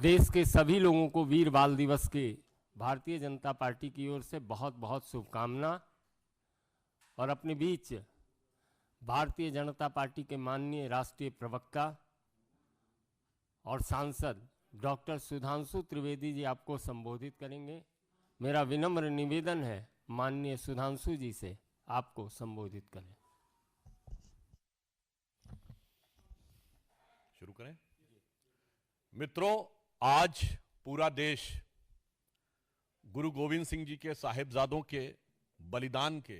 देश के सभी लोगों को वीर बाल दिवस के भारतीय जनता पार्टी की ओर से बहुत बहुत शुभकामना। और अपने बीच भारतीय जनता पार्टी के माननीय राष्ट्रीय प्रवक्ता और सांसद डॉक्टर सुधांशु त्रिवेदी जी आपको संबोधित करेंगे। मेरा विनम्र निवेदन है माननीय सुधांशु जी से आपको संबोधित करें। शुरू करें। मित्रों, आज पूरा देश गुरु गोविंद सिंह जी के साहिबजादों के बलिदान के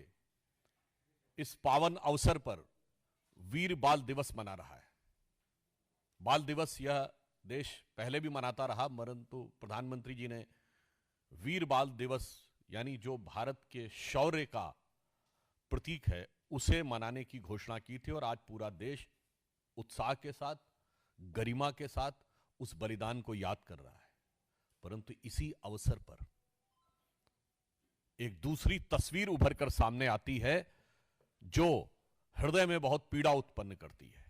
इस पावन अवसर पर वीर बाल दिवस मना रहा है। बाल दिवस यह देश पहले भी मनाता रहा, परंतु प्रधानमंत्री जी ने वीर बाल दिवस यानी जो भारत के शौर्य का प्रतीक है उसे मनाने की घोषणा की थी। और आज पूरा देश उत्साह के साथ, गरिमा के साथ उस बलिदान को याद कर रहा है। परंतु इसी अवसर पर एक दूसरी तस्वीर उभर कर सामने आती है जो हृदय में बहुत पीड़ा उत्पन्न करती है।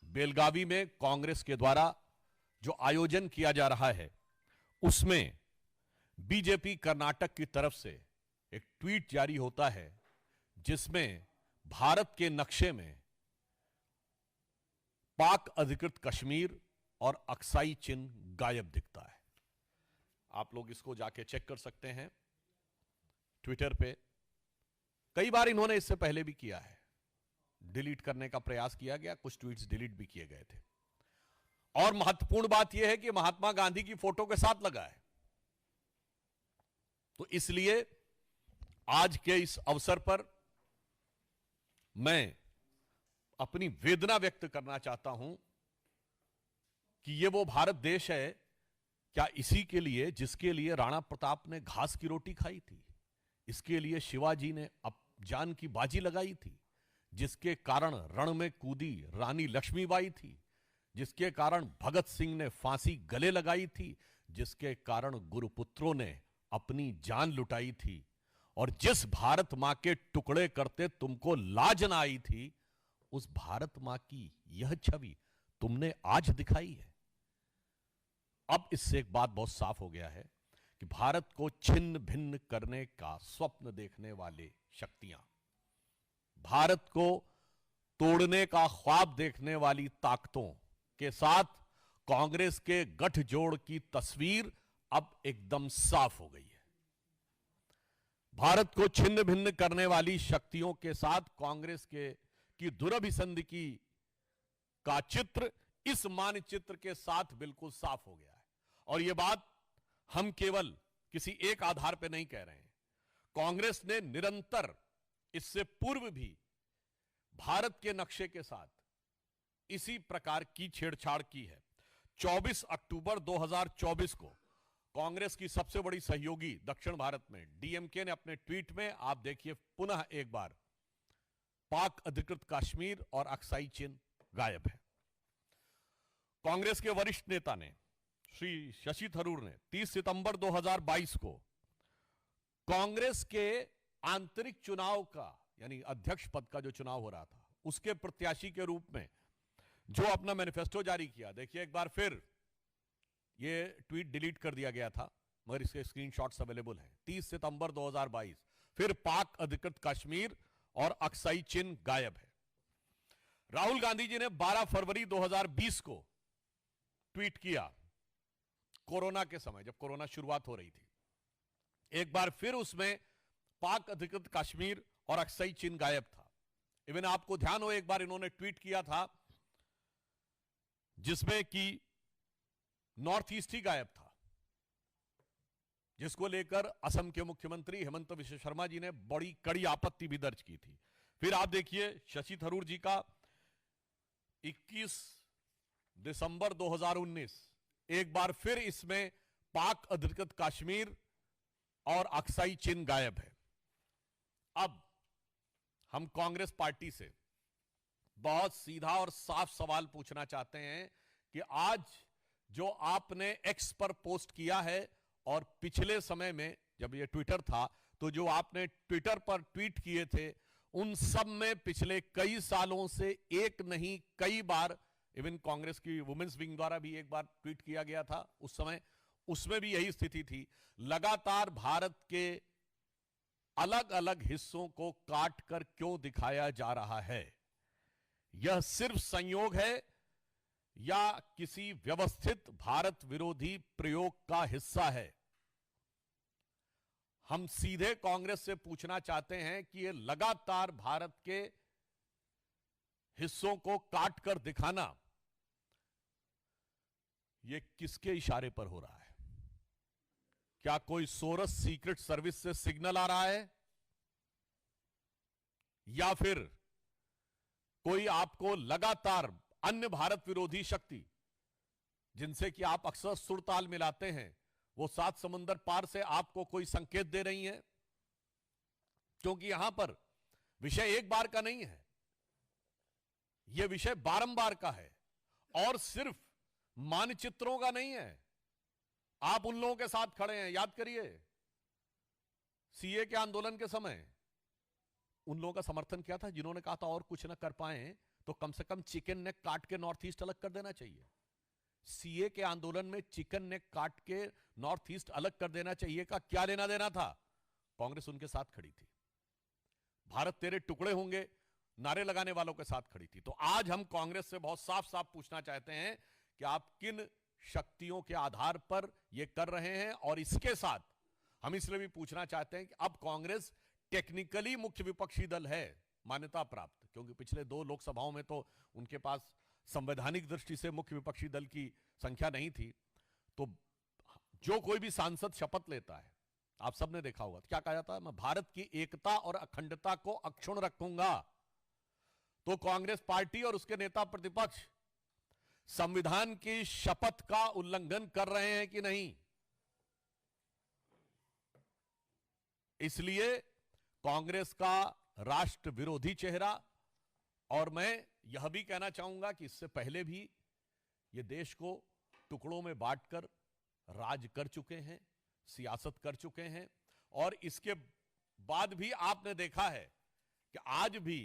बेलगावी में कांग्रेस के द्वारा जो आयोजन किया जा रहा है उसमें बीजेपी कर्नाटक की तरफ से एक ट्वीट जारी होता है जिसमें भारत के नक्शे में पाक अधिकृत कश्मीर और अक्साई चिन्ह गायब दिखता है। आप लोग इसको जाके चेक कर सकते हैं ट्विटर पे। कई बार इन्होंने इससे पहले भी किया है, डिलीट करने का प्रयास किया गया, कुछ ट्वीट्स डिलीट भी किए गए थे। और महत्वपूर्ण बात यह है कि महात्मा गांधी की फोटो के साथ लगा है। तो इसलिए आज के इस अवसर पर मैं अपनी वेदना व्यक्त करना चाहता हूं कि यह वो भारत देश है क्या इसी के लिए जिसके लिए राणा प्रताप ने घास की रोटी खाई थी, इसके लिए शिवाजी ने जान की बाजी लगाई थी, जिसके कारण रण में कूदी रानी लक्ष्मीबाई थी, जिसके कारण भगत सिंह ने फांसी गले लगाई थी, जिसके कारण गुरुपुत्रों ने अपनी जान लुटाई थी, और जिस भारत मां के टुकड़े करते तुमको लाज ना आई थी, उस भारत मां की यह छवि तुमने आज दिखाई है। अब इससे एक बात बहुत साफ हो गया है कि भारत को छिन्न भिन्न करने का स्वप्न देखने वाले शक्तियां, भारत को तोड़ने का ख्वाब देखने वाली ताकतों के साथ कांग्रेस के गठजोड़ की तस्वीर अब एकदम साफ हो गई है। भारत को छिन्न भिन्न करने वाली शक्तियों के साथ कांग्रेस की दुरभिसंधि का चित्र इस मानचित्र के साथ बिल्कुल साफ हो गया है। और यह बात हम केवल किसी एक आधार पर नहीं कह रहे हैं। कांग्रेस ने निरंतर इससे पूर्व भी भारत के नक्शे के साथ इसी प्रकार की छेड़छाड़ की है। 24 अक्टूबर 2024 को कांग्रेस की सबसे बड़ी सहयोगी दक्षिण भारत में डीएमके ने अपने ट्वीट में, आप देखिए पुनः एक बार, पाक अधिकृत कश्मीर और अक्साई चिन्ह गायब है। कांग्रेस के वरिष्ठ नेता ने श्री शशि थरूर ने 30 सितंबर 2022 को कांग्रेस के आंतरिक चुनाव का यानी अध्यक्ष पद का जो चुनाव हो रहा था उसके प्रत्याशी के रूप में जो अपना मैनिफेस्टो जारी किया। देखिए एक बार फिर ये ट्वीट डिलीट कर दिया गया था मगर इसके स्क्रीनशॉट्स अवेलेबल हैं। 30 सितंबर 2022 फिर पाक अधिकृत कश्मीर और अक्साई चिन्ह गायब है। राहुल गांधी जी ने 12 फरवरी 2020 को ट्वीट किया, कोरोना के समय जब कोरोना शुरुआत हो रही थी। एक बार फिर उसमें पाक अधिकृत कश्मीर और अक्साई चिन्ह गायब था। इवन आपको ध्यान हो एक बार इन्होंने ट्वीट किया था जिसमें कि नॉर्थ ईस्ट ही गायब था, जिसको लेकर असम के मुख्यमंत्री हेमंत बिश्व शर्मा जी ने बड़ी कड़ी आपत्ति भी दर्ज की थी। फिर आप देखिए शशि थरूर जी का 21 दिसंबर 2019 एक बार फिर इसमें पाक अधिकृत कश्मीर और अक्साई चिन्ह गायब है। अब हम कांग्रेस पार्टी से बहुत सीधा और साफ सवाल पूछना चाहते हैं कि आज जो आपने एक्स पर पोस्ट किया है और पिछले समय में जब ये ट्विटर था तो जो आपने ट्विटर पर ट्वीट किए थे उन सब में पिछले कई सालों से एक नहीं कई बार इवन कांग्रेस की वुमेन्स विंग द्वारा भी एक बार ट्वीट किया गया था उस समय, उसमें भी यही स्थिति थी। लगातार भारत के अलग अलग हिस्सों को काट कर क्यों दिखाया जा रहा है? यह सिर्फ संयोग है या किसी व्यवस्थित भारत विरोधी प्रयोग का हिस्सा है? हम सीधे कांग्रेस से पूछना चाहते हैं कि यह लगातार भारत के हिस्सों को काट कर दिखाना, यह किसके इशारे पर हो रहा है? क्या कोई सोरस सीक्रेट सर्विस से सिग्नल आ रहा है, या फिर कोई आपको लगातार अन्य भारत विरोधी शक्ति जिनसे कि आप अक्सर सुरताल मिलाते हैं, वो 7 समुंदर पार से आपको कोई संकेत दे रही हैं? क्योंकि यहां पर विषय एक बार का नहीं है, यह विषय बारंबार का है और सिर्फ मानचित्रों का नहीं है। आप उन लोगों के साथ खड़े हैं, याद करिए सीए के आंदोलन के समय उन लोगों का समर्थन किया था जिन्होंने कहा था और कुछ ना कर पाए तो कम से कम चिकन नेक काट के नॉर्थ ईस्ट अलग कर देना चाहिए। सीए के आंदोलन में चिकन नेक काट के नॉर्थ ईस्ट अलग कर देना चाहिए का क्या लेना देना था? कांग्रेस उनके साथ खड़ी थी। भारत तेरे टुकड़े होंगे नारे लगाने वालों के साथ खड़ी थी। तो आज हम कांग्रेस से बहुत साफ साफ पूछना चाहते हैं कि आप किन शक्तियों के आधार पर यह कर रहे हैं, और इसके साथ हम इसलिए भी पूछना चाहते हैं कि अब कांग्रेस टेक्निकली मुख्य विपक्षी दल है, मान्यता प्राप्त, क्योंकि पिछले 2 लोकसभाओं में तो उनके पास संवैधानिक दृष्टि से मुख्य विपक्षी दल की संख्या नहीं थी। तो जो कोई भी सांसद शपथ लेता है, आप सबने देखा होगा क्या कहा जाता है, मैं भारत की एकता और अखंडता को अक्षुण्ण रखूंगा। तो कांग्रेस पार्टी और उसके नेता प्रतिपक्ष संविधान की शपथ का उल्लंघन कर रहे हैं कि नहीं? इसलिए कांग्रेस का राष्ट्र विरोधी चेहरा, और मैं यह भी कहना चाहूंगा कि इससे पहले भी ये देश को टुकड़ों में बांटकर राज कर चुके हैं, सियासत कर चुके हैं, और इसके बाद भी आपने देखा है कि आज भी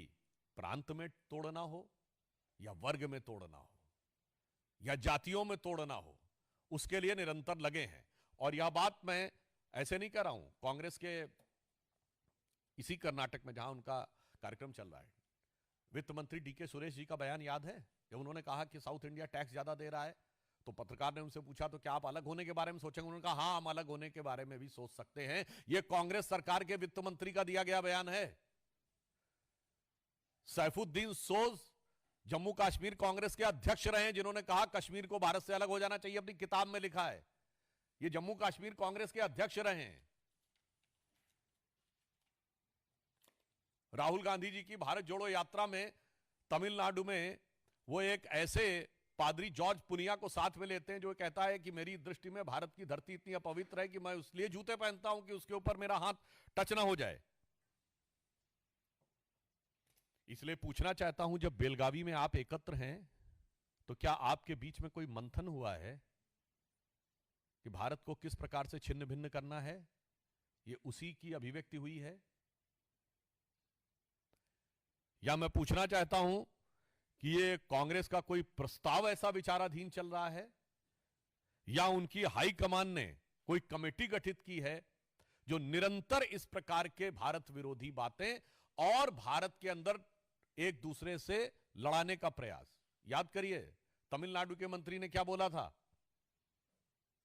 प्रांत में तोड़ना हो या वर्ग में तोड़ना हो या जातियों में तोड़ना हो, उसके लिए निरंतर लगे हैं। और यह बात मैं ऐसे नहीं कह रहा हूं, कांग्रेस के इसी कर्नाटक में जहां उनका कार्यक्रम चल रहा है, वित्त मंत्री डीके सुरेश जी का बयान याद है जब उन्होंने कहा कि साउथ इंडिया टैक्स ज्यादा दे रहा है, तो पत्रकार ने उनसे पूछा तो क्या आप अलग होने के बारे में सोचेंगे? उन्होंने कहा हां, हम अलग होने के बारे में भी सोच सकते हैं। यह कांग्रेस सरकार के वित्त मंत्री का दिया गया बयान है। सैफुद्दीन सोज जम्मू कश्मीर कांग्रेस के अध्यक्ष रहे, जिन्होंने कहा कश्मीर को भारत से अलग हो जाना चाहिए, अपनी किताब में लिखा है। ये जम्मू कश्मीर कांग्रेस के अध्यक्ष रहे हैं। राहुल गांधी जी की भारत जोड़ो यात्रा में तमिलनाडु में वो एक ऐसे पादरी जॉर्ज पुनिया को साथ में लेते हैं जो कहता है कि मेरी दृष्टि में भारत की धरती इतनी अपवित्र है कि मैं इसलिए जूते पहनता हूं कि उसके ऊपर मेरा हाथ टच ना हो जाए। इसलिए पूछना चाहता हूं, जब बेलगावी में आप एकत्र हैं तो क्या आपके बीच में कोई मंथन हुआ है कि भारत को किस प्रकार से छिन्न भिन्न करना है? ये उसी की अभिव्यक्ति हुई है? या मैं पूछना चाहता हूं कि ये कांग्रेस का कोई प्रस्ताव ऐसा विचाराधीन चल रहा है, या उनकी हाईकमान ने कोई कमेटी गठित की है जो निरंतर इस प्रकार के भारत विरोधी बातें और भारत के अंदर एक दूसरे से लड़ाने का प्रयास? याद करिए तमिलनाडु के मंत्री ने क्या बोला था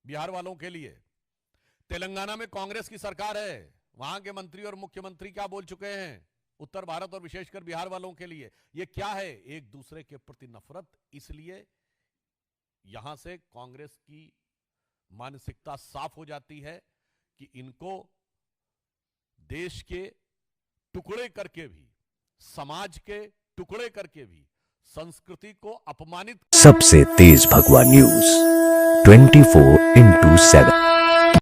बिहार वालों के लिए। तेलंगाना में कांग्रेस की सरकार है, वहां के मंत्री और मुख्यमंत्री क्या बोल चुके हैं उत्तर भारत और विशेषकर बिहार वालों के लिए? यह क्या है? एक दूसरे के प्रति नफरत। इसलिए यहां से कांग्रेस की मानसिकता साफ हो जाती है कि इनको देश के टुकड़े करके भी, समाज के टुकड़े करके भी संस्कृति को अपमानित। सबसे तेज भगवा न्यूज 24/7